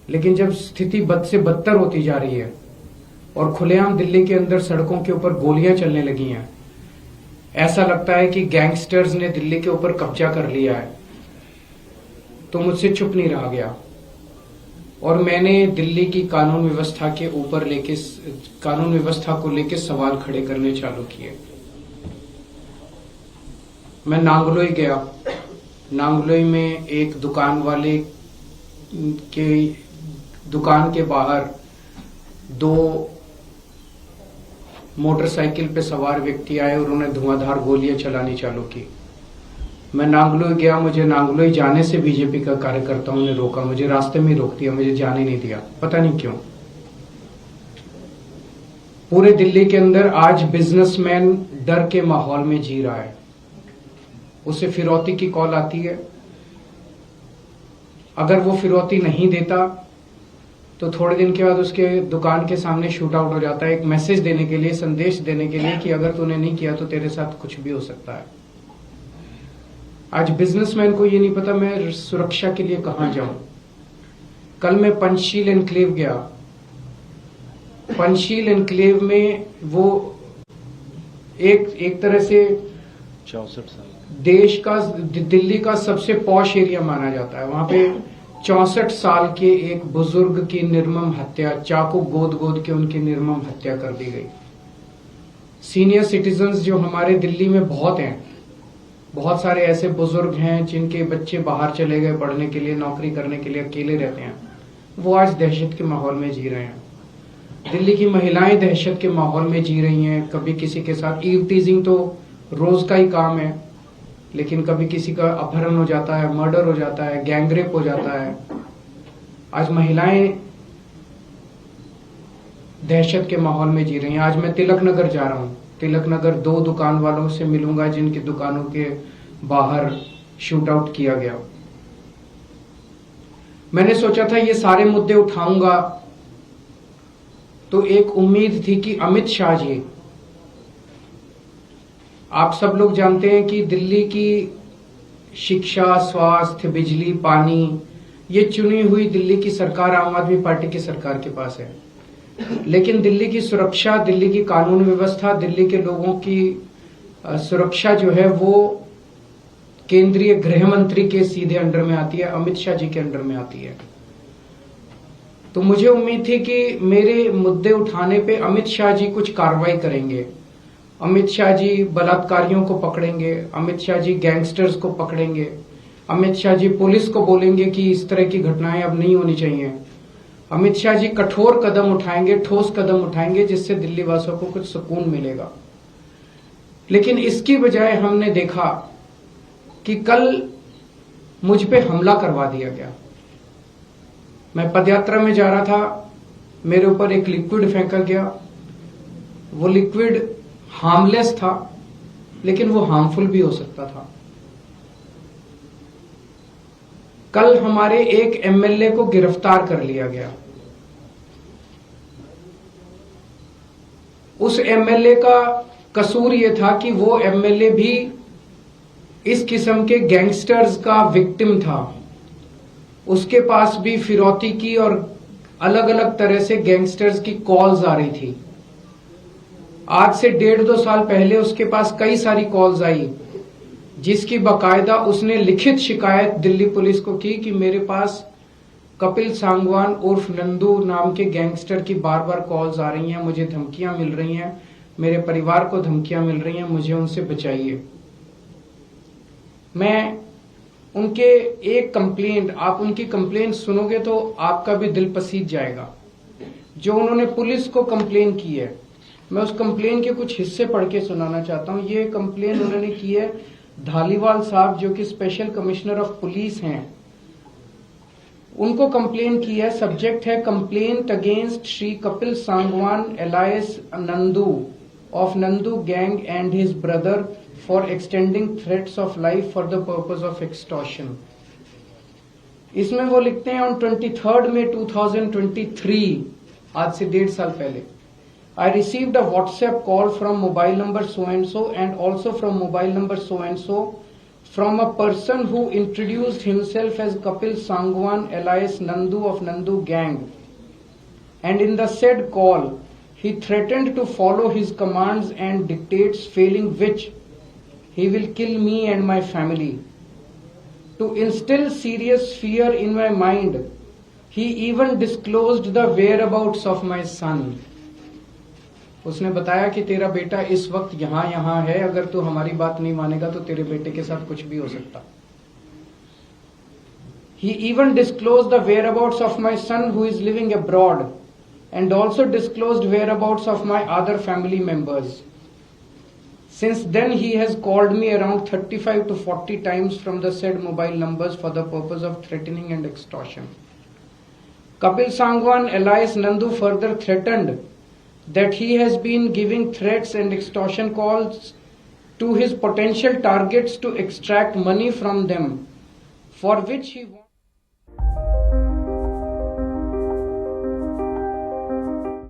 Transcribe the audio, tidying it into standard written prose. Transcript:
लेकिन जब स्थिति बद से बदतर होती जा रही है और खुलेआम दिल्ली के अंदर सड़कों के ऊपर गोलियां चलने लगी हैं, ऐसा लगता है कि गैंगस्टर्स ने दिल्ली के ऊपर कब्जा कर लिया है, तो मुझसे चुप नहीं रहा गया और मैंने दिल्ली की कानून व्यवस्था को लेके सवाल खड़े करने चालू किए। मैं नांगलोई गया। नांगलोई में एक दुकान के बाहर दो मोटरसाइकिल पे सवार व्यक्ति आए और उन्होंने धुआंधार गोलियां चलानी चालू की। मैं नांगलोई गया, मुझे नांगलोई जाने से बीजेपी का कार्यकर्ताओं ने रोका, मुझे रास्ते में रोक दिया, मुझे जाने नहीं दिया, पता नहीं क्यों। पूरे दिल्ली के अंदर आज बिजनेसमैन डर के माहौल में जी रहा है। उसे फिरौती की कॉल आती है, अगर वो फिरौती नहीं देता तो थोड़े दिन के बाद उसके दुकान के सामने शूट आउट हो जाता है, एक मैसेज देने के लिए, संदेश देने के लिए कि अगर तूने नहीं किया तो तेरे साथ कुछ भी हो सकता है। आज बिजनेसमैन को ये नहीं पता मैं सुरक्षा के लिए कहां जाऊं। कल मैं पंचशील एनक्लेव गया। पंचशील एनक्लेव में वो एक तरह से 64 साल देश का, दिल्ली का सबसे पॉश एरिया माना जाता है। वहां पे 64 साल के एक बुजुर्ग की निर्मम हत्या, चाकू गोद के उनकी निर्मम हत्या कर दी गई। सीनियर सिटीजन्स जो हमारे दिल्ली में बहुत हैं, बहुत सारे ऐसे बुजुर्ग हैं जिनके बच्चे बाहर चले गए पढ़ने के लिए, नौकरी करने के लिए, अकेले रहते हैं, वो आज दहशत के माहौल में जी रहे हैं। दिल्ली की महिलाएं दहशत के माहौल में जी रही हैं। कभी किसी के साथ ईव टीजिंग तो रोज का ही काम है, लेकिन कभी किसी का अपहरण हो जाता है, मर्डर हो जाता है, गैंगरेप हो जाता है। आज महिलाएं दहशत के माहौल में जी रही हैं। आज मैं तिलक नगर जा रहा हूं। तिलक नगर 2 दुकान वालों से मिलूंगा जिनकी दुकानों के बाहर शूट आउट किया गया। मैंने सोचा था ये सारे मुद्दे उठाऊंगा तो एक उम्मीद थी कि अमित शाह जी, आप सब लोग जानते हैं कि दिल्ली की शिक्षा, स्वास्थ्य, बिजली, पानी, ये चुनी हुई दिल्ली की सरकार आम आदमी पार्टी की सरकार के पास है, लेकिन दिल्ली की सुरक्षा, दिल्ली की कानून व्यवस्था, दिल्ली के लोगों की सुरक्षा जो है वो केंद्रीय गृह मंत्री के सीधे अंडर में आती है, अमित शाह जी के अंडर में आती है। तो मुझे उम्मीद थी कि मेरे मुद्दे उठाने पे अमित शाह जी कुछ कार्रवाई करेंगे, अमित शाह जी बलात्कारियों को पकड़ेंगे, अमित शाह जी गैंगस्टर्स को पकड़ेंगे, अमित शाह जी पुलिस को बोलेंगे कि इस तरह की घटनाएं अब नहीं होनी चाहिए, अमित शाह जी कठोर कदम उठाएंगे, ठोस कदम उठाएंगे जिससे दिल्ली वासियों को कुछ सुकून मिलेगा। लेकिन इसकी बजाय हमने देखा कि कल मुझ पे हमला करवा दिया गया। मैं पदयात्रा में जा रहा था, मेरे ऊपर एक लिक्विड फेंका गया। वो लिक्विड हार्मलेस था, लेकिन वो हार्मफुल भी हो सकता था। कल हमारे एक एमएलए को गिरफ्तार कर लिया गया। उस एमएलए का कसूर यह था कि वो एमएलए भी इस किस्म के गैंगस्टर्स का विक्टिम था। उसके पास भी फिरौती की और अलग अलग तरह से गैंगस्टर्स की कॉल्स आ रही थी। आज से 1.5-2 साल पहले उसके पास कई सारी कॉल्स आई, जिसकी बाकायदा उसने लिखित शिकायत दिल्ली पुलिस को की कि मेरे पास कपिल सांगवान उर्फ नंदू नाम के गैंगस्टर की बार बार कॉल्स आ रही हैं, मुझे धमकियां मिल रही हैं, मेरे परिवार को धमकियां मिल रही हैं, मुझे उनसे बचाइए। मैं उनके एक कंप्लेंट, आप उनकी कंप्लेंट सुनोगे तो आपका भी दिल पसीज जाएगा। जो उन्होंने पुलिस को कंप्लेन की है, मैं उस कंप्लेन के कुछ हिस्से पढ़ के सुनाना चाहता हूं। ये कंप्लेन उन्होंने की है धालीवाल साहब, जो कि स्पेशल कमिश्नर ऑफ पुलिस हैं, उनको कंप्लेन की है। सब्जेक्ट है complaint against Shri Kapil Sangwan alias Nandu of Nandu gang and his brother for extending threats of life for the purpose of extortion. इसमें वो लिखते हैं ऑन 23 May 2023, आज से 1.5 साल पहले, I received a WhatsApp call from mobile number so and so and also from mobile number so and so from a person who introduced himself as Kapil Sangwan alias Nandu of Nandu Gang, and in the said call he threatened to follow his commands and dictates, failing which he will kill me and my family. To instill serious fear in my mind, he even disclosed the whereabouts of my son. उसने बताया कि तेरा बेटा इस वक्त यहाँ है, अगर तू हमारी बात नहीं मानेगा तो तेरे बेटे के साथ कुछ भी हो सकता. He even disclosed the whereabouts of my son who is living abroad, and also disclosed whereabouts of my other family members. Since then he has called me around 35 to 40 times from the said mobile numbers for the purpose of threatening and extortion. Kapil Sangwan alias Nandu further threatened that he has been giving threats and extortion calls to his potential targets to extract money from them, for which he